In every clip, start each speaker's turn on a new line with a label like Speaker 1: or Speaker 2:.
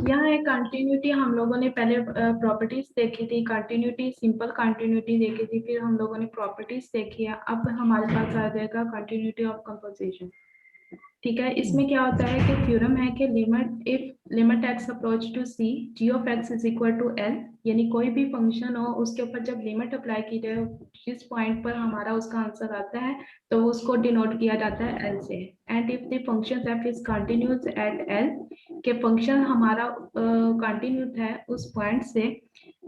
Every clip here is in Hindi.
Speaker 1: यहाँ एक कंटिन्यूटी हम लोगों ने पहले प्रॉपर्टीज देखी थी, कंटिन्यूटी सिंपल कंटिन्यूटी देखी थी, फिर हम लोगों ने प्रॉपर्टीज देखी है। अब हमारे पास आ जाएगा कंटिन्यूटी ऑफ कंपोजिशन। ठीक है, इसमें क्या होता है कि थ्योरम है कि limit x approach to c g of x is equal to l, यानी कोई भी फंक्शन हो उसके ऊपर जब लिमिट अप्लाई की जाए जिस पॉइंट पर हमारा उसका आंसर आता है तो उसको डिनोट किया जाता है एल से। And if the function f is continuous at l, के फंक्शन हमारा कंटिन्यूस है उस पॉइंट से,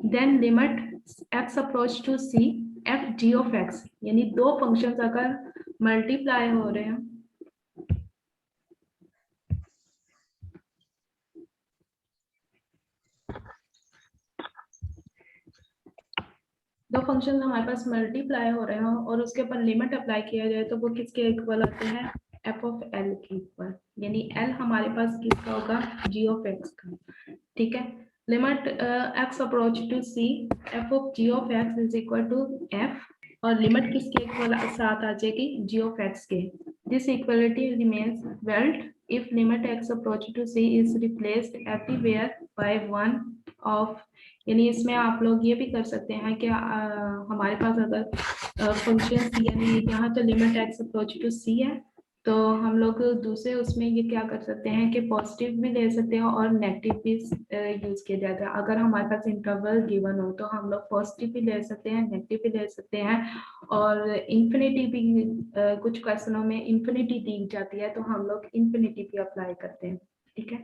Speaker 1: then limit x approach to c f g of x, यानी दो फंक्शंस अगर मल्टीप्लाई हो रहे हैं, दो फंक्शन हमारे पास मल्टीप्लाई हो रहे हो और उसके ऊपर लिमिट अप्लाई किया जाए तो वो किसके इक्वल होते हैं, एफ ऑफ एल के इक्वल, यानी एल हमारे पास किसका होगा, जी ऑफ एक्स का। ठीक है, limit x approach to c f of g of x is equal to f, और लिमिट किसके इक्वल साथ आ जाएगी, जी ऑफ एक्स के। This equality remains valid if limit x approach to c is replaced everywhere by one of, यानी इसमें आप लोग ये भी कर सकते हैं कि हमारे पास अगर फंक्शन यानी यहाँ तो लिमिट एक्स अप्रोच टू सी है, तो हम लोग दूसरे उसमें ये क्या कर सकते हैं कि पॉजिटिव भी ले सकते हैं और नेगेटिव भी यूज किया जाता है। अगर हमारे पास इंटरवल गिवन हो तो हम लोग पॉजिटिव भी ले सकते हैं, नेगेटिव भी ले सकते हैं, और इन्फिनिटी भी कुछ क्वेश्चनों में इन्फिनिटी दी जाती है तो हम लोग इन्फिनिटी भी अप्लाई करते हैं। ठीक है,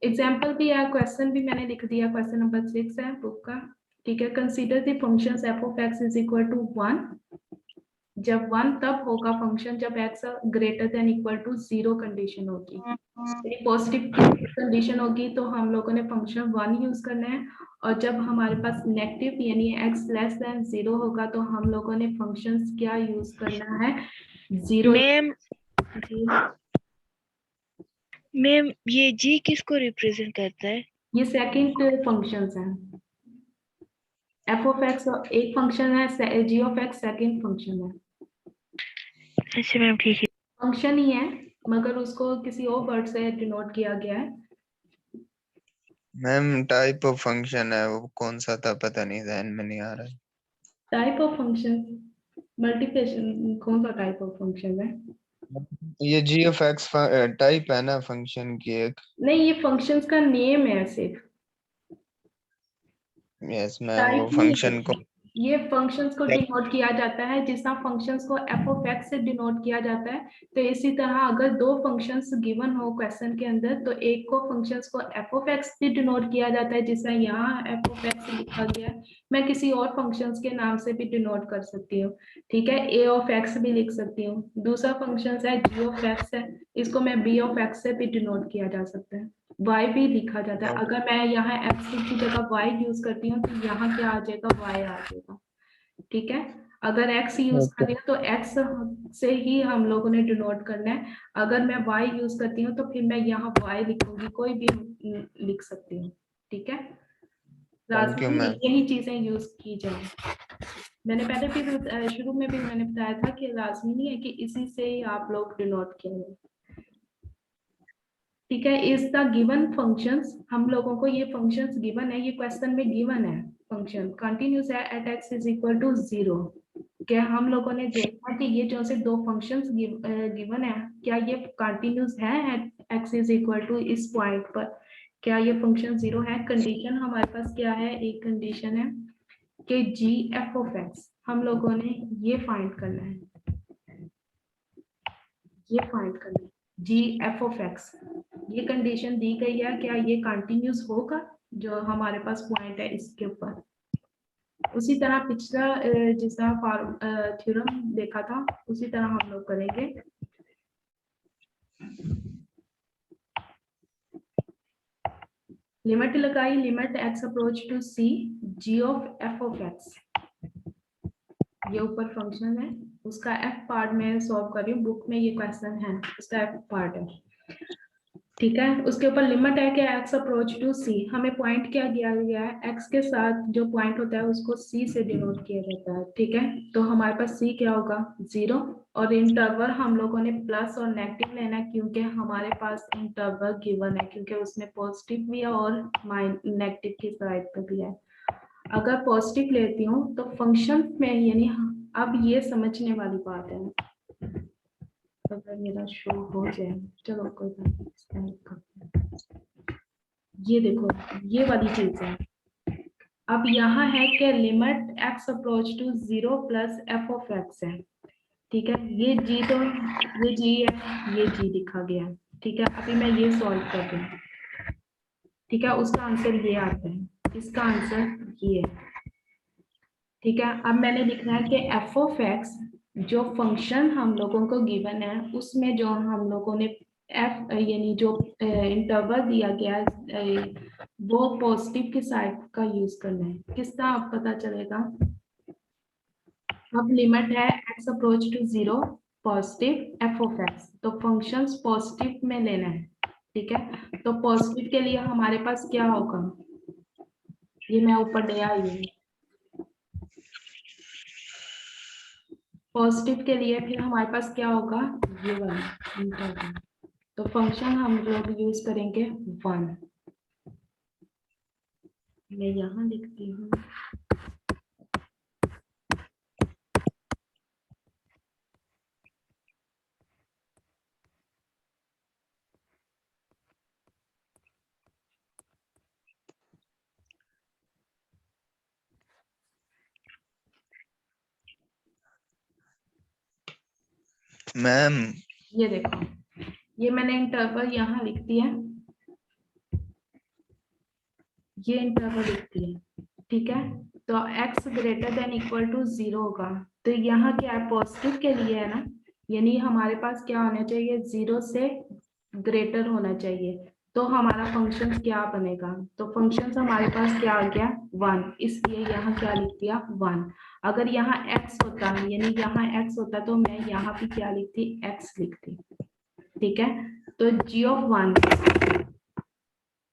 Speaker 1: एग्जाम्पल भी है, क्वेश्चन भी मैंने लिख दिया, क्वेश्चन नंबर 6 है बुक का। ठीक है, consider the functions f of x is equal to 1, जब 1 तब होगा फंक्शन जब x greater than equal to 0 condition होगी, पॉजिटिव कंडीशन होगी तो हम लोगों ने फंक्शन 1 यूज करना है, और जब हमारे पास नेगेटिव यानी x लेस देन 0 होगा तो हम लोगों ने फंक्शंस क्या यूज करना है, 0।
Speaker 2: मैम ये g किसको रिप्रेजेंट करता है?
Speaker 1: ये सेकंड फंक्शंस हैं, एफ ऑफ एक्स एक फंक्शन है, जी ऑफ एक्स सेकंड फंक्शन है।
Speaker 2: अच्छा मैम ठीक है,
Speaker 1: फंक्शन ही है मगर उसको किसी और वर्ड से डिनोट किया गया है।
Speaker 3: मैम टाइप ऑफ फंक्शन है वो कौन सा था पता नहीं, ध्यान में नहीं आ रहा है।
Speaker 1: टाइप ऑफ फंक्शन मल्टीप्लिकेशन कौन सा टाइप ऑफ फंक्शन है?
Speaker 3: ये जी ऑफ एक्स टाइप है ना फंक्शन की एक।
Speaker 1: नहीं, ये फंक्शंस का नेम है सिर्फ,
Speaker 3: यस मैम, वो
Speaker 1: टाइप नहीं है।
Speaker 3: फंक्शन को
Speaker 1: ये फंक्शंस को डिनोट किया जाता है, जिस तरह फंक्शंस को एफ ऑफ एक्स से डिनोट किया जाता है, तो इसी तरह अगर दो फंक्शंस गिवन हो क्वेश्चन के अंदर तो एक को फंक्शंस को एफ ऑफ एक्स से डिनोट किया जाता है, जिस तरह यहाँ एफ ऑफ एक्स लिखा गया है। मैं किसी और फंक्शंस के नाम से भी डिनोट कर सकती हूँ। ठीक है, ए ऑफ एक्स भी लिख सकती हूँ। दूसरा फंक्शन है जी ऑफ एक्स है, इसको मैं बी ऑफ एक्स से भी डिनोट किया जा सकता है। y भी लिखा जाता है, अगर मैं यहाँ x की जगह y यूज करती हूँ तो यहाँ क्या आ जाएगा, y आ जाएगा। ठीक है, अगर x यूज कर रही हूँ तो x से ही हम लोगों ने डिनोट करना है, अगर मैं y यूज करती हूँ तो फिर मैं यहाँ y लिखूंगी, कोई भी लिख सकती हूँ। ठीक है, लाजमी यही चीजें यूज की जाए। मैंने पहले भी शुरू में भी मैंने बताया था कि लाजमी नहीं है कि इसी से ही आप लोग डिनोट करें। ठीक है, इज द गिवन फंक्शंस, हम लोगों को ये फंक्शंस गिवन है, ये क्वेश्चन में गिवन है, फंक्शन कंटिन्यूस है at x is equal to 0। क्या हम लोगों ने देखा कि ये जो से दो फंक्शंस गिवन है, क्या ये कंटिन्यूस है at x is equal to इस पॉइंट पर, क्या ये फंक्शन 0 है। कंडीशन हमारे पास क्या है, एक कंडीशन है कि g f ऑफ x, हम लोगों ने ये फाइंड करना है, ये फाइंड करना है जी एफ ऑफ एक्स, ये कंडीशन दी गई है, क्या ये कंटिन्यूस होगा जो हमारे पास पॉइंट है इसके ऊपर। उसी तरह पिछला जिस तरह थ्योरम देखा था उसी तरह हम लोग करेंगे। लिमिट लगाई, limit x approach to c g of f of x, ये ऊपर फंक्शन है, उसका एफ पार्ट में सॉल्व कर रही हूँ, बुक में ये क्वेश्चन है, उसका एफ पार्ट है। ठीक है, उसके ऊपर लिमिट है कि x अप्रोच टू c, हमें पॉइंट क्या दिया गया है, x के साथ जो पॉइंट होता है उसको c से डिनोट किया जाता है। ठीक है, तो हमारे पास c क्या होगा 0, और इंटरवल हम लोगों ने प्लस और नेगेटिव लेना है क्योंकि हमारे पास इंटरवल गिवन है, क्योंकि उसमें पॉजिटिव भी है और नेगेटिव की साइड पे भी है। अगर पॉजिटिव लेती हूँ तो फंक्शन में, यानी अब ये समझने वाली बात है, अगर मेरा शो हो जाए, चलो कोई बात नहीं, ये देखो ये वाली चीज है। अब यहाँ है कि limit x approach to 0 plus f of x है। ठीक है, ये g तो ये g है, ये g लिखा गया है। ठीक है, अभी मैं ये सॉल्व कर रही हूँ। ठीक है, उसका आंसर ये आता है, इसका आंसर ये है। ठीक है, अब मैंने लिखना है कि एफ ऑफ एक्स जो फंक्शन हम लोगों को गिवन है उसमें जो हम लोगों ने एफ यानी जो इंटरवल दिया गया है वो पॉजिटिव की साइड का यूज करना है। किसका अब पता चलेगा। अब लिमिट है x approach to 0 positive f of x, तो फंक्शंस पॉजिटिव में लेना है। ठीक है, तो पॉजिटिव के लिए हमारे पास क्या होगा, ये मैं ऊपर ले आई हूँ। पॉजिटिव के लिए फिर हमारे पास क्या होगा, ये वाला इंटरवल, तो फंक्शन हम लोग यूज करेंगे 1। मैं यहाँ लिखती हूँ,
Speaker 3: मैम
Speaker 1: ये देखो ये मैंने इंटरवल यहाँ लिख दिया, ये इंटरवल लिख दिया। ठीक है, तो x greater than equal to 0 होगा, तो यहाँ क्या है, पॉजिटिव के लिए है ना, यानी हमारे पास क्या होना चाहिए, 0 से ग्रेटर होना चाहिए, तो हमारा फंक्शन क्या बनेगा, तो फंक्शन हमारे पास क्या आ गया 1, इसलिए यहाँ क्या लिख दिया 1। अगर यहाँ x होता, यानी यहाँ x होता तो मैं यहाँ भी क्या लिखती, x लिखती। ठीक है, तो g ऑफ 1।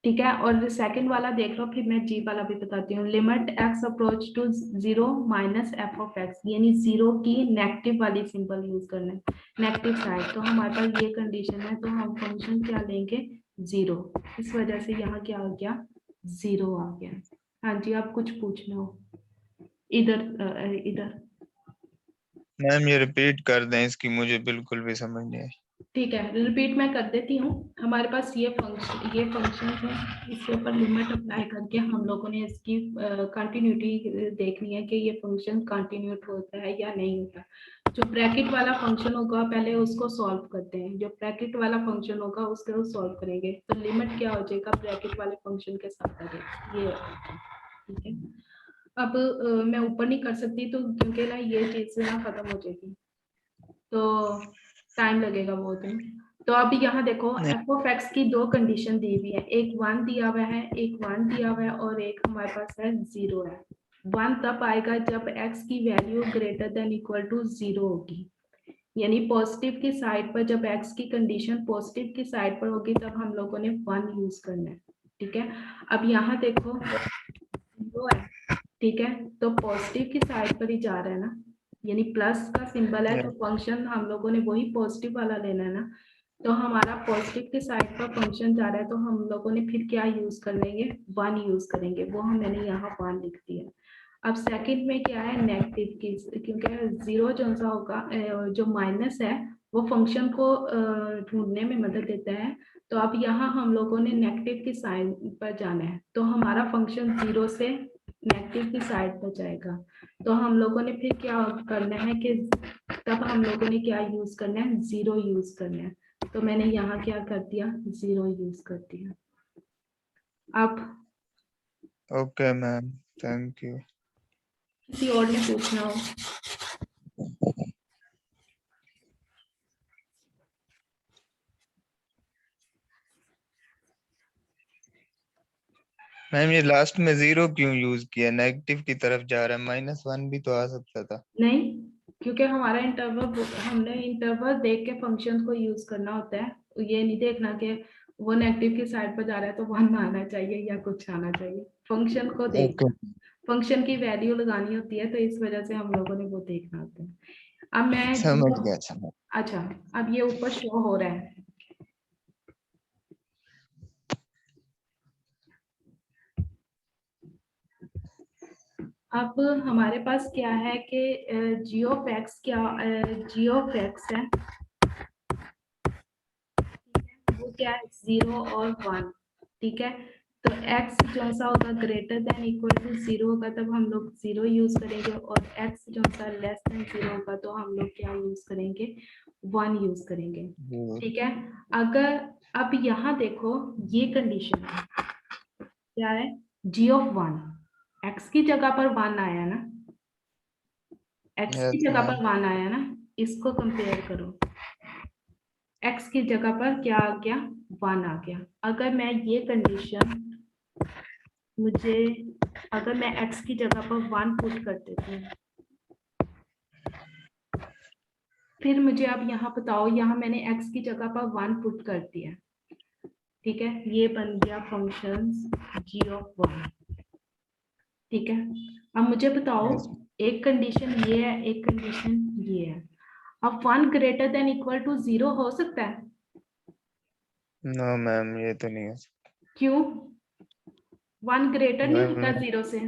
Speaker 1: ठीक है, और सेकंड वाला देख लो, फिर मैं जी वाला भी बताती हूँ। Limit x approach to 0 minus f of x, यानी 0 की नेगेटिव वाली सिंबल यूज करना है, नेगेटिव साइड, तो हमारे पास ये कंडीशन है, तो हम फंक्शन क्या लेंगे 0, इस वजह से यहाँ क्या आ गया 0 आ गया। हाँ जी, आप कुछ पूछना हो इधर इधर।
Speaker 3: मैम ये रिपीट कर दें, इसकी मुझे बिल्कुल भी समझ नहीं आई।
Speaker 1: ठीक है, रिपीट मैं कर देती हूँ। हमारे पास ये फंक्शन है, इसके ऊपर लिमिट अप्लाई करके हम लोगों ने इसकी कंटिन्यूटी देखनी है कि ये फंक्शन कंटिन्यूट होता है या नहीं होता। जो ब्रैकेट वाला फंक्शन होगा पहले उसको सॉल्व करते हैं, जो ब्रैकेट वाला फंक्शन होगा उसको सॉल्व करेंगे, तो लिमिट क्या हो जाएगा ब्रैकेट वाले फंक्शन के साथ आगे ये। ठीक है, अब मैं ऊपर नहीं कर सकती तो क्योंकि ना ये चीज ना खत्म हो जाएगी, तो टाइम लगेगा बहुत दिन। तो अभी यहाँ देखो एफ ऑफ एक्स की दो कंडीशन दी हुई है, एक 1 दिया हुआ है, एक 1 दिया हुआ है, और एक हमारे पास है 0 है। 1 तब आएगा जब x की value greater than equal to 0 होगी, यानी पॉजिटिव की साइड पर जब x की कंडीशन पॉजिटिव की साइड पर होगी तब हम लोगों ने 1 यूज करना है। ठीक है, अब यहाँ देखो 0 है, ठीक है, तो पॉजिटिव की साइड पर ही जा रहा है ना, यानी प्लस का सिंबल है, तो फंक्शन हम लोगों ने वही पॉजिटिव वाला लेना है ना, तो हमारा पॉजिटिव के साइड पर फंक्शन जा रहा है, तो हम लोगों ने फिर क्या यूज कर लेंगे 1 यूज करेंगे, वो हम मैंने यहाँ 1 लिख दिया। अब सेकंड में क्या है नेगेटिव की, क्योंकि 0 जो सा होगा जो माइनस है वो फंक्शन को ढूंढने में मदद देता है, तो अब यहाँ हम लोगों ने नेगेटिव की साइन पर जाना है, तो हमारा फंक्शन 0 से नेगेटिव की साइड पर जाएगा, तो हम लोगों ने फिर क्या करना है कि तब हम लोगों ने क्या यूज करना है 0 यूज करना है, तो मैंने यहाँ क्या कर दिया 0 यूज कर दिया। अब
Speaker 3: ओके मैम, थैंक यू।
Speaker 1: किसी और ने पूछना हो।
Speaker 3: मैम ये लास्ट में 0 क्यों यूज किया, नेगेटिव की तरफ जा रहा है, -1 भी तो आ सकता था।
Speaker 1: नहीं, क्योंकि हमारा इंटरवल, हमने इंटरवल देख के फंक्शन को यूज करना होता है, ये नहीं देखना कि वो नेगेटिव की साइड पर जा रहा है तो 1 आना चाहिए या कुछ आना चाहिए। फंक्शन को देखना, फंक्शन की वैल्यू लगानी होती है, तो इस वजह से हम लोगों ने वो देखना होता है। अब मैं
Speaker 3: समझ गया समझ।
Speaker 1: अच्छा, अब ये ऊपर शो हो रहा है। अब हमारे पास क्या है कि जी ऑफ एक्स क्या जी ऑफ एक्स है, वो क्या है 0 और 1, ठीक है। तो x जो सा होगा ग्रेटर देन इक्वल टू 0 होगा तब हम लोग 0 यूज करेंगे, और x जो सा लेस देन 0 होगा तो हम लोग क्या यूज करेंगे, 1 यूज करेंगे, ठीक है। अगर अब यहाँ देखो ये कंडीशन है, क्या है, g ऑफ 1, x की जगह पर 1 आया ना, x की
Speaker 3: Yes,
Speaker 1: जगह
Speaker 3: ma'am.
Speaker 1: पर 1 आया ना, इसको कंपेयर करो, x की जगह पर क्या आ गया, 1 आ गया। अगर मैं ये कंडीशन मुझे, अगर मैं x की जगह पर 1 पुट कर देती हूँ, फिर मुझे अब यहाँ बताओ, यहाँ मैंने x की जगह पर 1 पुट कर दिया, ठीक है, ये बन गया फंक्शन g ऑफ 1, ठीक है। अब मुझे बताओ,
Speaker 3: Yes.
Speaker 1: एक कंडीशन ये है, एक कंडीशन ये है, अब 1 ग्रेटर देन इक्वल टू 0 हो सकता है?
Speaker 3: No, ma'am, ये तो नहीं है।
Speaker 1: क्यों? 1 ग्रेटर नहीं होता
Speaker 3: Ma'am,
Speaker 1: 0 से,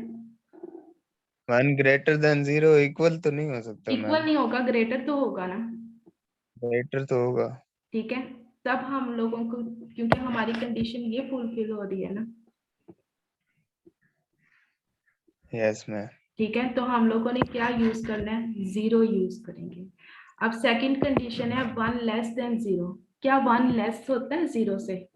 Speaker 3: 1 greater than 0 इक्वल तो नहीं हो सकता
Speaker 1: इक्वल
Speaker 3: मैम।
Speaker 1: नहीं होगा, ग्रेटर तो होगा ना,
Speaker 3: ग्रेटर तो होगा।
Speaker 1: ठीक है। तब हम लोगों को, क्योंकि हमारी कंडीशन ये फुलफिल हो रही है ना,
Speaker 3: यस मैम।
Speaker 1: ठीक है, तो हम लोगों ने क्या यूज करना है, 0 यूज करेंगे। अब सेकंड कंडीशन है 1 लेस देन 0, क्या 1 लेस होता है 0 से?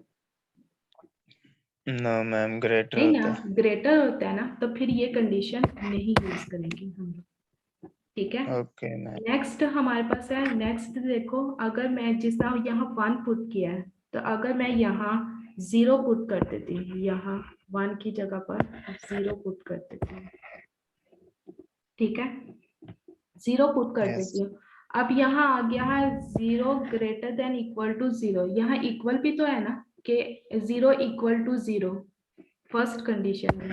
Speaker 3: नो मैम, ग्रेटर
Speaker 1: नहीं
Speaker 3: होता
Speaker 1: ना,
Speaker 3: है।
Speaker 1: ग्रेटर होता है ना, तो फिर ये कंडीशन नहीं यूज करेंगे हम लोग, ठीक है।
Speaker 3: Okay ma'am.
Speaker 1: नेक्स्ट हमारे पास है, नेक्स्ट देखो, अगर मैं जिस तरह यहाँ 1 पुट किया है, तो अगर मैं यहाँ 0 पुट कर देती हूँ, यहाँ 1 की जगह पर 0 पुट कर देती हूँ, ठीक है, 0 पुट कर
Speaker 3: यस।
Speaker 1: देती हूँ। अब यहाँ आ गया है 0 ग्रेटर देन इक्वल टू 0, यहाँ इक्वल भी तो है ना, कि 0 इक्वल टू 0, फर्स्ट कंडीशन में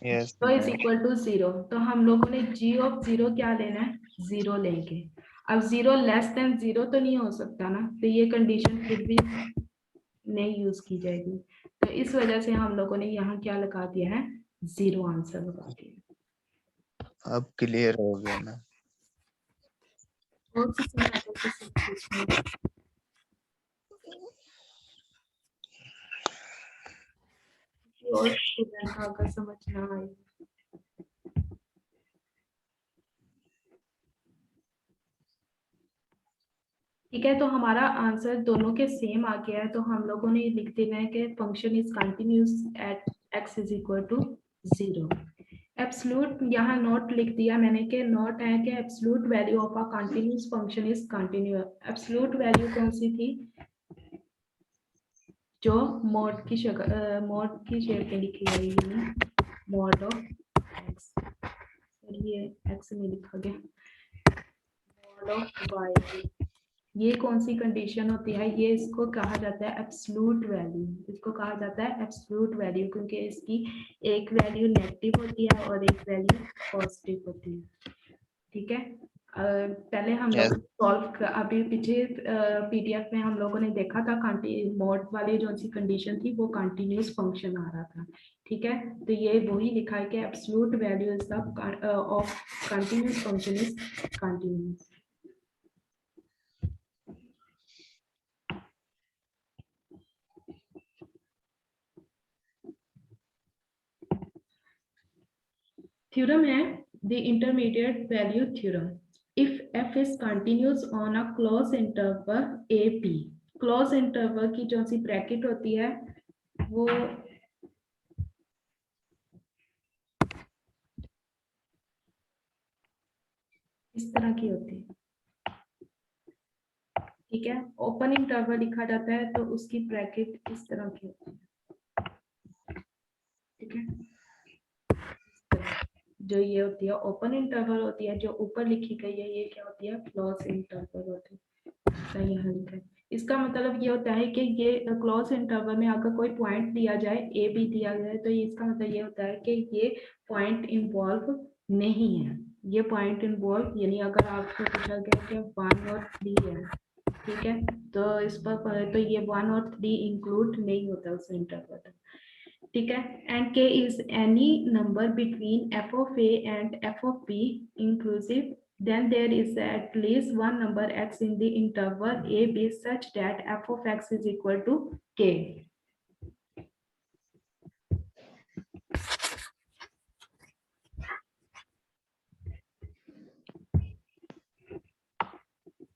Speaker 3: yes
Speaker 1: 0 is
Speaker 3: ma'am.
Speaker 1: Equal to 0, तो हम लोगों ने g ऑफ 0 क्या लेना है, 0 लेंगे। अब 0 लेस देन 0 तो नहीं हो सकता ना, तो ये कंडीशन फिर भी नहीं यूज की जाएगी, तो इस वजह से हम लोगों ने यहाँ क्या लगा दिया है, 0 आंसर लगा दिया।
Speaker 3: अब क्लियर हो गया मैम।
Speaker 1: और किसी ने अगर किसी पूछना है? और स्टूडेंट का अगर समझ ना आए, ठीक है, तो हमारा आंसर दोनों के सेम आ गया है, तो हम लोगों ने लिख देना है कि function is continuous at x is equal to 0। Absolute यहाँ नोट लिख दिया मैंने कि नोट है कि absolute value of a continuous function is continuous. Absolute value कौन सी थी, जो मॉड की शेप में लिखी गई है, मॉड ऑफ x, ये x में लिखा गया, मॉड ऑफ y, ये कौन सी कंडीशन होती है, ये इसको कहा जाता है एब्सोल्यूट वैल्यू, इसको कहा जाता है एब्सोल्यूट वैल्यू, क्योंकि इसकी एक वैल्यू नेगेटिव होती है और एक वैल्यू पॉजिटिव होती है, ठीक है। पहले हम लोग
Speaker 3: यस।
Speaker 1: सॉल्व, अभी पीछे पीडीएफ में हम लोगों ने देखा था, मॉड वाली जो सी कंडीशन थी वो कंटिन्यूअस फंक्शन आ रहा था, ठीक है। तो ये वही लिखा है कि absolute value is the of continuous function is continuous. Theorem है the intermediate value theorem. If f is continuous on a close interval a b, close interval की जो सी ब्रैकेट होती है वो इस तरह की होती है, ठीक है। ओपन इंटरवल लिखा जाता है तो उसकी ब्रैकेट इस तरह की होती है, ठीक है। जो ये होती है ओपन इंटरवल होती है, जो ऊपर लिखी गई है ये क्या होती है, क्लोज इंटरवल होती है, यहाँ लिखा है। इसका मतलब ये होता है कि ये क्लोज इंटरवल में अगर कोई पॉइंट दिया जाए, ए बी दिया जाए, तो इसका मतलब ये होता है कि ये पॉइंट इन्वॉल्व नहीं है। ये पॉइंट इन्वॉल्व यानी अगर आपको पूछा गया कि 1 और 3 है, ठीक है, तो इस पर तो ये 1 और 3 इंक्लूड नहीं होता उस इंटरवल, ठीक है। And k is any number between f of a and f of b inclusive, then there is at least one number x in the interval a b such that f of x is equal to k.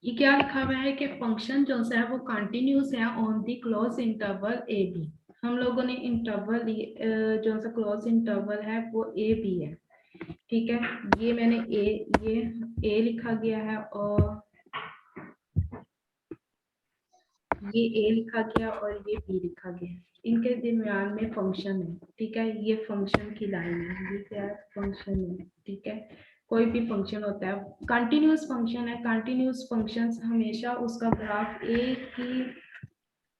Speaker 1: ये क्या लिखा हुआ है कि फंक्शन जो है वो कंटिन्यूस है on the close interval a b. हम लोगों ने इंटरवल जो सा क्लोज इंटरवल है वो ए बी है, ठीक है। ये मैंने ए लिखा गया है और ये ए लिखा गया और ये बी लिखा गया, इनके दरमियान में फंक्शन है, ठीक है। ये फंक्शन की लाइन है, ये क्या है, फंक्शन है, ठीक है। कोई भी फंक्शन होता है, कंटिन्यूस फंक्शन है, कंटिन्यूस फंक्शन हमेशा उसका ग्राफ एक ही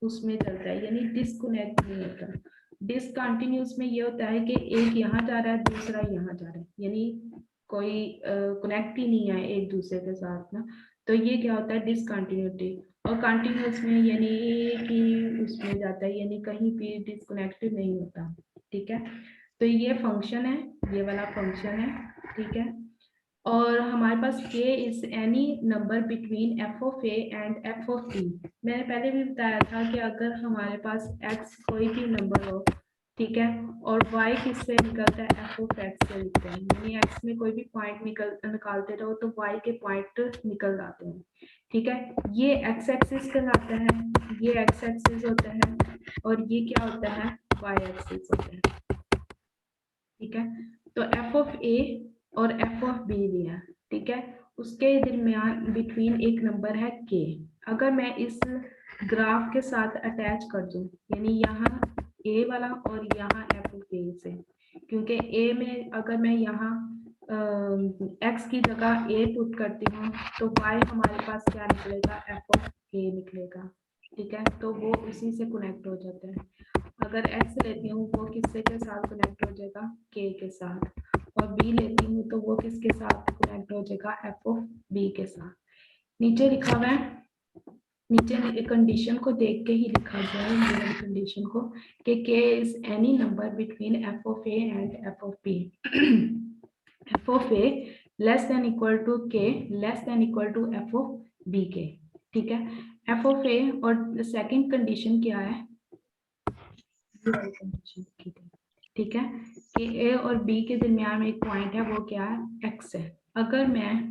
Speaker 1: उसमें चलता है, यानी डिस्कनेक्ट नहीं होता। डिसकंटिन्यूस में ये होता है कि एक यहाँ जा रहा है, दूसरा यहाँ जा रहा है, यानी कोई कनेक्ट ही नहीं है एक दूसरे के साथ ना, तो ये क्या होता है, डिसकंटिन्यूटी। और कंटिन्यूस में यानी कि उसमें जाता है, यानी कहीं भी डिस्कनेक्टेड नहीं होता, ठीक है। तो ये फंक्शन है, ये वाला फंक्शन है, ठीक है। और हमारे पास k is any number between f of a and f of b। मैंने पहले भी बताया था कि अगर हमारे पास x कोई भी नंबर हो, ठीक है, और y किससे निकलता है, f ऑफ x से निकलता है, यानी x में कोई भी पॉइंट निकालते रहो तो y के पॉइंट निकल जाते हैं, ठीक है। ये x एक्सिस कहलाता है, ये x एक्सिस होता है, और ये क्या होता है, y एक्सिस होता है, ठीक है। तो f ऑफ a और f ऑफ b दिया, ठीक है, उसके दरमियान बिटवीन एक नंबर है k। अगर मैं इस ग्राफ के साथ अटैच कर दूं, यानी यहाँ a वाला और यहाँ f ऑफ a से, क्योंकि a में अगर मैं यहाँ x की जगह a पुट करती हूँ तो y हमारे पास क्या निकलेगा, f ऑफ a निकलेगा, ठीक है। तो वो उसी से कनेक्ट हो जाता है। अगर x लेती हूँ वो किससे के साथ कनेक्ट हो जाएगा, k के साथ, और b लेती हूँ तो वो किसके साथ कनेक्ट हो जाएगा, f ऑफ b के साथ। नीचे लिखा हुआ है, नीचे कंडीशन को देख के ही लिखा गया है, ये कंडीशन को, कि k is any number between f of a and f of b। f of a less than equal to k less than equal to f of b के, ठीक है। f ऑफ a और सेकंड कंडीशन क्या है, ठीक है, कि a और b के दरमियान में एक पॉइंट है, वो क्या है, x है। अगर मैं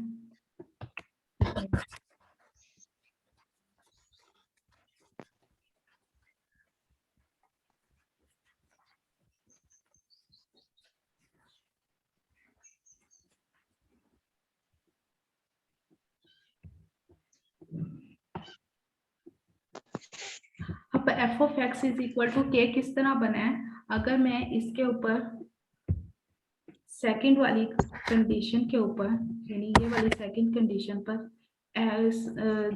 Speaker 1: अब f of x is equal to k किस तरह बना है, अगर मैं इसके ऊपर सेकंड वाली कंडीशन के ऊपर, यानी ये वाली सेकंड कंडीशन पर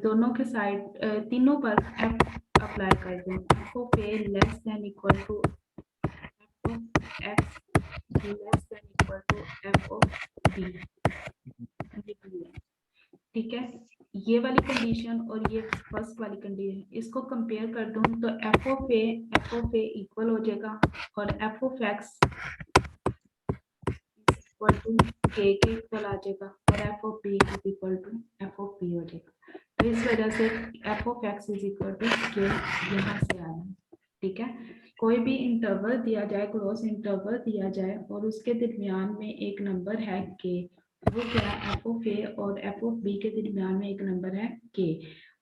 Speaker 1: दोनों के साइड तीनों पर f अप्लाई कर दूं, f of a less than equal to f of x less than equal to f of b, ठीक है। ये वाली कंडीशन और ये फर्स्ट वाली कंडीशन, इसको कंपेयर कर दूं तो f ऑफ a इक्वल हो जाएगा और f of x equal to k के इक्वल आ जाएगा, और f of b is equal to f of b हो जाएगा। तो इस वजह से f of x is equal to k यहाँ से आया, ठीक है। कोई भी इंटरवल दिया जाए, क्लोज इंटरवल दिया जाए, और उसके दरमियान में एक नंबर है k, वो क्या है, f ऑफ a और f ऑफ b के दरमियान में एक नंबर है k,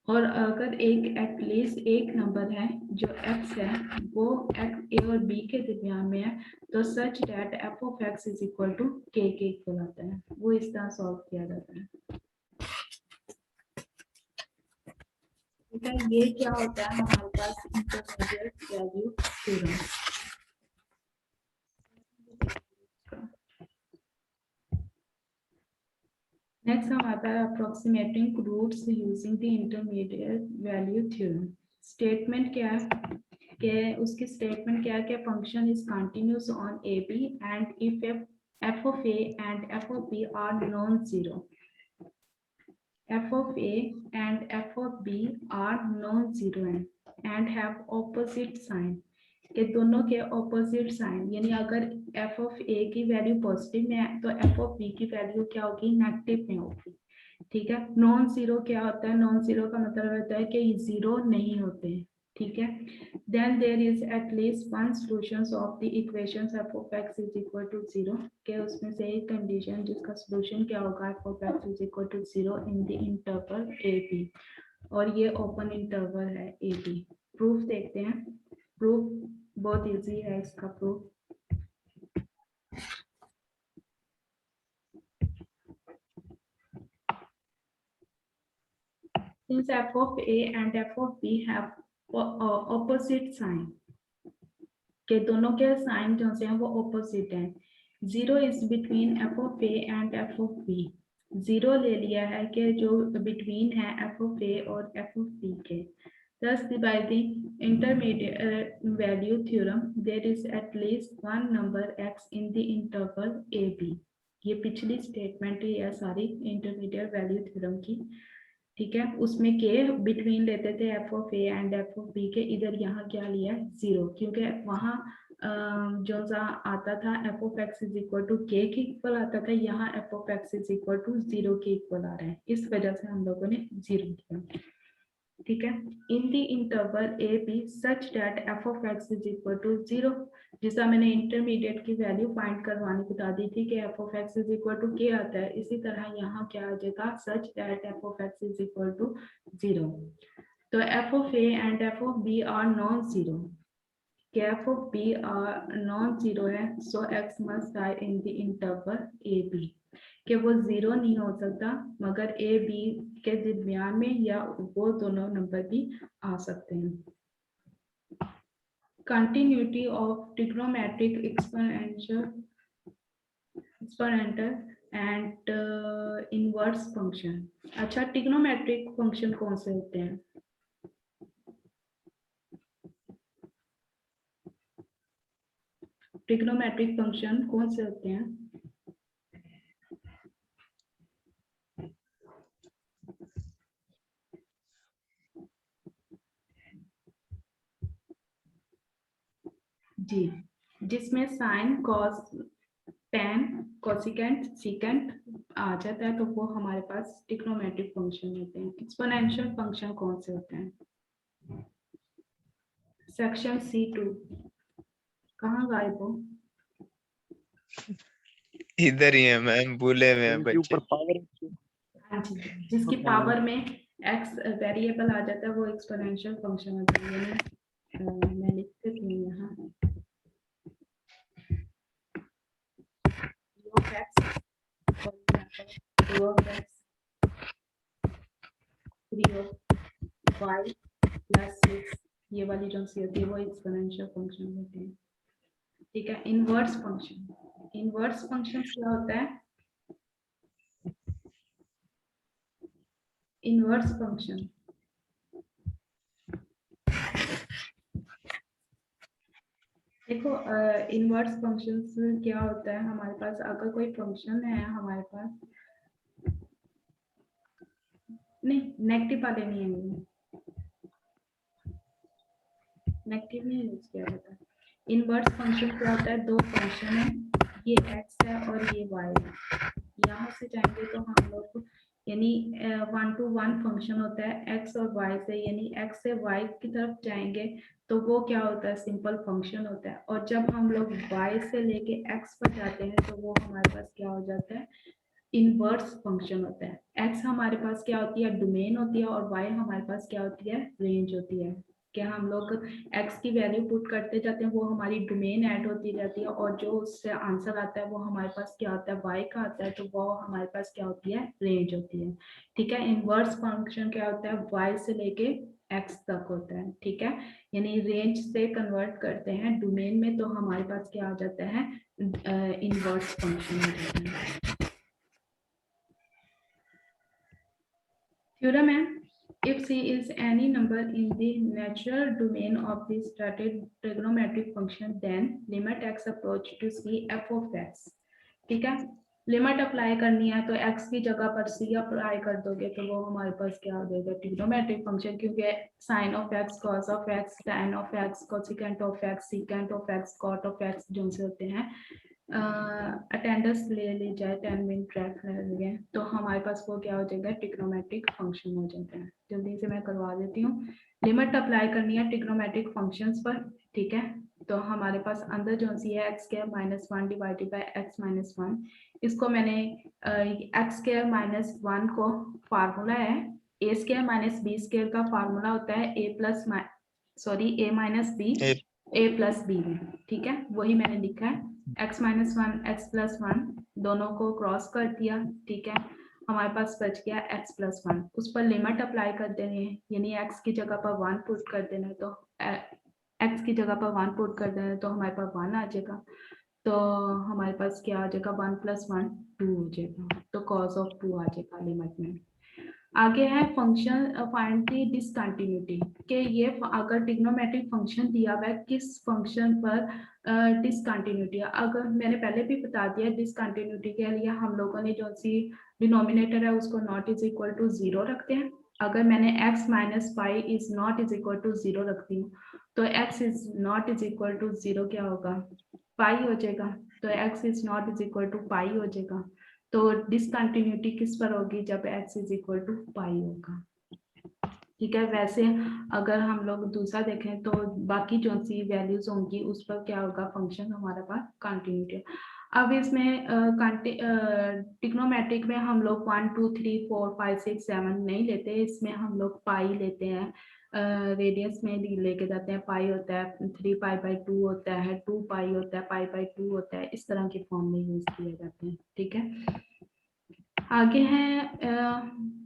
Speaker 1: और अगर एक एटलीस्ट एक नंबर है जो x है, वो x a और b के दरमियान में है, तो such that f of x is equal to k के इक्वल आता है, वो इस तरह सॉल्व किया जाता है, ठीक है। ये क्या होता है हमारे पास इंटरमीडिएट वैल्यू थ्योरम। नेक्स्ट हमारे पास approximating roots using the intermediate value theorem. Statement क्या है कि उसकी स्टेटमेंट क्या है कि function is continuous on a b and if f of a and f of b are non zero, f of a and f of b are non-zero and have opposite sign, के दोनों के opposite sign, यानी अगर f of a की वैल्यू पॉजिटिव में है तो f of b की वैल्यू क्या होगी, नेगेटिव में होगी। ठीक है, नॉन जीरो क्या होता है, नॉन जीरो का मतलब होता है कि जीरो नहीं होते हैं। ठीक है, then there is at least one solutions of the equations f of x is equal to 0, के उसमें से एक कंडीशन जिसका सॉल्यूशन क्या होगा, f of x is equal to 0 in the interval a b, और ये ओपन इंटरवल है a b। प्रूफ देखते हैं, प्रूफ बहुत इजी है इसका proof. Since f of a and f of b have opposite sign, के दोनों के साइन जो से हैं वो ऑपोजिट हैं। Zero is between f of a and f of b, zero ले लिया है कि जो बिटवीन है एफ ऑफ ए और एफ ऑफ बी के। Thus, by the intermediate value theorem, there is at least one number x in the interval a b। ये पिछली स्टेटमेंट ही है सारी इंटरमीडिएट वैल्यू थ्योरम की। ठीक है, उसमें के बिटवीन लेते थे f of a and f of b के, इधर यहाँ क्या लिया जीरो, क्योंकि वहाँ जो सा आता था f of x is equal to k equal आता था, यहाँ f of x is equal to zero के इक्वल आ रहा है, इस वजह से हम लोगों ने जीरो किया। ठीक है, in the interval a b such that f of x is equal to zero, जिसका मैंने इंटरमीडिएट की वैल्यू फाइंड करवानी बता दी थी कि f of x is equal to k आता है, इसी तरह यहाँ क्या आ जाएगा, such that f of x is equal to zero. तो f of a and f of b are non zero, f of b are non zero है, so x must lie in the interval a b, कि वो जीरो नहीं हो सकता मगर ए बी के दरमियान में, या वो दोनों नंबर भी आ सकते हैं। Continuity of trigonometric exponential and inverse function. अच्छा, ट्रिग्नोमेट्रिक फंक्शन कौन से होते हैं? ट्रिग्नोमेट्रिक फंक्शन कौन से होते हैं? जी, जिसमें sine, cos, tan, cosecant, secant आ जाता है तो वो हमारे पास ट्रिग्नोमेट्रिक फंक्शन होते हैं। एक्सपोनेंशियल फंक्शन कौन से होते हैं? सेक्शन C2 कहाँ गायब हो?
Speaker 3: इधर ही है मैम, भूले हुए हैं बच्चे।
Speaker 1: हाँ जी, जिसकी पावर में x वेरिएबल आ जाता है वो एक्सपोनेंशियल फंक्शन होता है। मैं लिख देती हूँ यहाँ, ये वाली जो सी होती है वो एक्सपोनेंशियल फंक्शन होती है। ठीक है, इनवर्स फंक्शन, इनवर्स फंक्शन क्या होता है? इनवर्स फंक्शन देखो, इनवर्स फंक्शंस क्या होता है हमारे पास, अगर कोई फंक्शन है हमारे पास, नहीं नेगेटिव वाले नहीं है, नेगेटिव नहीं यूज किया जाता। इनवर्स फंक्शन क्या होता है, दो फंक्शन है, ये x है और ये y है, यहाँ से जाएंगे तो हम लोग यानी 1-to-1 फंक्शन होता है x और y से, यानी x से y की तरफ जाएंगे तो वो क्या होता है, सिंपल फंक्शन होता है, और जब हम लोग y से लेके x पर जाते हैं तो वो हमारे पास क्या हो जाता है, इनवर्स फंक्शन होता है। x हमारे पास क्या होती है, डोमेन होती है, और y हमारे पास क्या होती है, रेंज होती है। कि हम लोग x की वैल्यू पुट करते जाते हैं, वो हमारी डोमेन ऐड होती जाती है, और जो उससे आंसर आता है वो हमारे पास क्या होता है, y का आता है, तो वो हमारे पास क्या होती है, रेंज होती है। ठीक है, इनवर्स फंक्शन क्या होता है, y से लेके x तक होता है। ठीक है, यानी रेंज से कन्वर्ट करते हैं डोमेन में तो हमारे पास क्या आ जाता है, इनवर्स फंक्शन हो जाता है। Theorem है, if C is any number in the natural domain of the stated trigonometric function, then limit x approach to C f of x. ठीक है, लिमिट अप्लाई करनी है तो x की जगह पर c अप्लाई कर दोगे तो वो हमारे पास क्या हो जाएगा, ट्रिग्नोमेट्रिक फंक्शन, क्योंकि sin of x, cos of x, tan of x, cosecant of x, secant of x, cot of x जो से होते हैं, अटेंडेंस ले ली जाए 10 मिनट ट्रैक ले लिए तो हमारे पास वो क्या हो जाएगा, ट्रिग्नोमेट्रिक फंक्शन हो जाता है। जल्दी से मैं करवा देती हूँ। लिमिट अप्लाई करनी है ट्रिग्नोमेट्रिक फंक्शंस पर, ठीक है। तो हमारे पास अंदर जो सी है x square minus 1 divided by x minus 1, इसको मैंने एक्स स्क्वायर माइनस 1 को फार्मूला है, ए स्क्वायर माइनस बी स्क्वायर का फार्मूला होता है ए प्लस ए माइनस बी ए प्लस बी में, ठीक है, वही मैंने लिखा है। x माइनस 1 x प्लस 1 दोनों को क्रॉस कर दिया, ठीक है, हमारे पास बच गया x प्लस 1, उस पर लिमिट अप्लाई कर देनी है, यानी x की जगह पर 1 पुट कर देना है, तो x की जगह पर 1 पुट कर देना है तो हमारे पास 1 आ जाएगा, तो हमारे पास क्या आ जाएगा, 1 प्लस 1 2 हो जाएगा, तो cos ऑफ 2 आ जाएगा लिमिट में। आगे है फंक्शन फाइंड द डिसकंटिन्यूटी, कि ये अगर ट्रिग्नोमेट्रिक फंक्शन दिया हुआ है किस फंक्शन पर डिसकंटिन्यूटी है। अगर मैंने पहले भी बता दिया, डिसकंटिन्यूटी के लिए हम लोगों ने जो सी डिनोमिनेटर है उसको नॉट इज इक्वल टू 0 रखते हैं। अगर मैंने x minus pi is not is equal to 0 रखती हूँ तो x is not is equal to 0 क्या होगा, पाई हो जाएगा, तो x is not is equal to pi हो जाएगा। तो डिसकंटिन्यूटी किस पर होगी, जब x is equal to pi होगा, ठीक है। वैसे अगर हम लोग दूसरा देखें तो बाकी जो सी वैल्यूज होंगी उस पर क्या होगा, फंक्शन हमारे पास कंटिन्यूटी। अब इसमें ट्रिग्नोमेट्रिक में हम लोग 1 2 3 4 5 6 7 नहीं लेते, इसमें हम लोग पाई लेते हैं, रेडियस में लेके जाते हैं, पाई होता है 3 पाई बाई 2 होता है, 2 पाई होता है, पाई बाई 2 होता है, इस तरह के फॉर्म में यूज किए जाते हैं, ठीक है। आगे है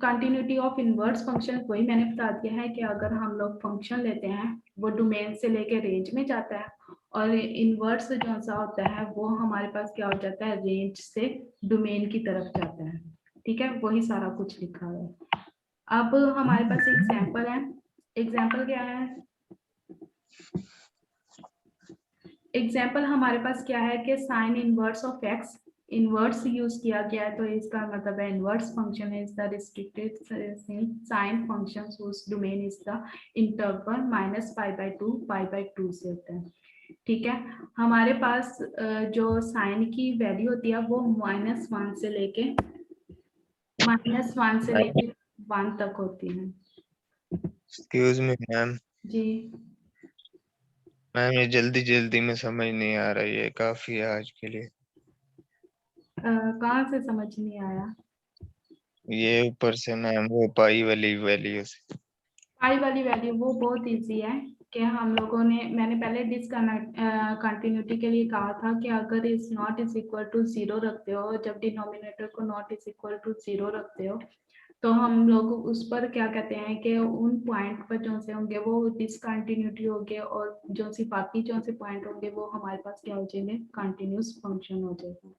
Speaker 1: कंटिन्यूटी ऑफ इनवर्स फंक्शन, वही मैंने बता दिया है कि अगर हम लोग फंक्शन लेते हैं वो डोमेन से लेके रेंज में जाता है, और इनवर्स जो सा होता है वो हमारे पास क्या हो जाता है, रेंज से डोमेन की तरफ जाता है, ठीक है, वही सारा कुछ लिखा है। अब हमारे पास एग्जाम्पल है, एग्जाम्पल क्या है, एग्जाम्पल हमारे पास क्या है कि sine inverse of x, inverse use किया गया है तो इसका मतलब है inverse function is the restricted sine function whose domain is the interval minus pi by 2 से होता है, ठीक है। हमारे पास जो साइन की वैल्यू होती है वो -1 से लेके -1 तक होती है।
Speaker 3: एक्सक्यूज मी मैम,
Speaker 1: जी
Speaker 3: मैम ये जल्दी में समझ नहीं आ रहा, ये काफी है आज के लिए।
Speaker 1: कहाँ से समझ नहीं आया,
Speaker 3: ये ऊपर से मैम वो पाई वाली वैल्यू से।
Speaker 1: पाई वाली वैल्यू वो बहुत इजी है कि हम लोगों ने, मैंने पहले डिसकनेक्ट कंटिन्यूटी के लिए कहा था कि अगर is not is equal to 0 रखते हो, जब डिनोमिनेटर को नॉट इज इक्वल टू 0 रखते हो तो हम लोग उस पर क्या कहते हैं कि उन पॉइंट पर जो से होंगे वो डिसकंटिन्यूटी होंगे, और जो सी बाकी जो से पॉइंट होंगे वो हमारे पास क्या हो जाएंगे, कंटिन्यूस फंक्शन हो जाएगा,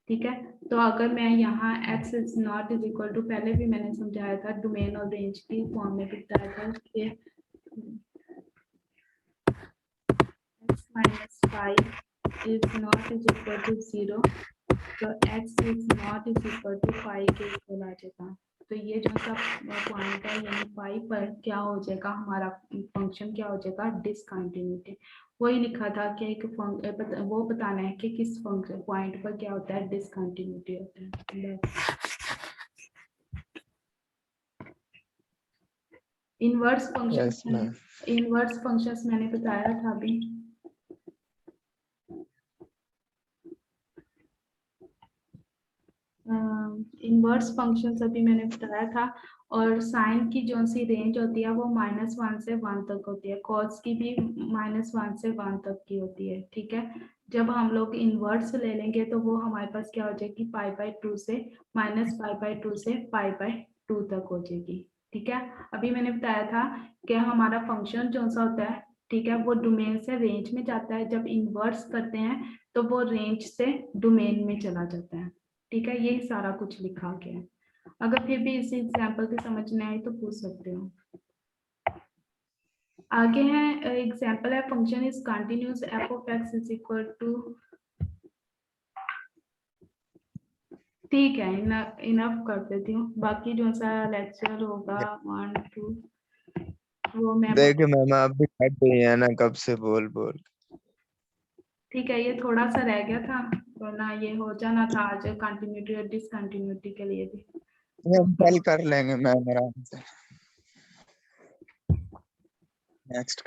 Speaker 1: ठीक है। तो अगर मैं यहाँ x is not is equal to, पहले भी मैंने समझाया था डोमेन और रेंज की फॉर्म में बताया था कि x minus 5 is not is equal to 0, तो x is not is equal to 5 के इक्वल आ जाएगा। तो ये जो सा पॉइंट है यानी 5 पर क्या हो जाएगा, हमारा फंक्शन क्या हो जाएगा, डिसकंटिन्यूटी। वही लिखा था कि एक वो बताना है कि किस फंक्शन पॉइंट पर क्या होता है, डिसकंटिन्यूटी होता है। Inverse
Speaker 3: yes
Speaker 1: function,
Speaker 3: ma'am.
Speaker 1: Inverse functions मैंने बताया था अभी, इनवर्स फंक्शंस अभी मैंने बताया था। और साइन की जो सी रेंज होती है वो -1 से 1 तक होती है, कॉस की भी -1 से 1 तक की होती है, ठीक है। जब हम लोग इनवर्स ले लेंगे तो वो हमारे पास क्या हो जाएगी, पाई बाई 2 से -π/2 से π/2 तक हो जाएगी, ठीक है। अभी मैंने बताया था कि हमारा फंक्शन जो सा होता है, ठीक है, वो डोमेन से रेंज में जाता है, जब इनवर्स करते हैं तो वो रेंज से डोमेन में चला जाता है, ठीक है, यही सारा कुछ लिखा गया है। अगर फिर भी इसी एग्जाम्पल की समझ नहीं आई तो पूछ सकते हो। आगे है एग्जाम्पल है function is continuous f of x is equal to, ठीक है इनफ कर देती हूँ, बाकी जो सा लेक्चर होगा 1 2 वो मैं
Speaker 3: देखे मैम आप भी हट गई है ना कब से बोल बोल।
Speaker 1: ठीक है, ये थोड़ा सा रह गया था वरना ये हो जाना था आज कंटिन्यूटी और डिसकंटिन्यूटी के लिए भी।
Speaker 3: हम कल कर लेंगे मैम आराम से नेक्स्ट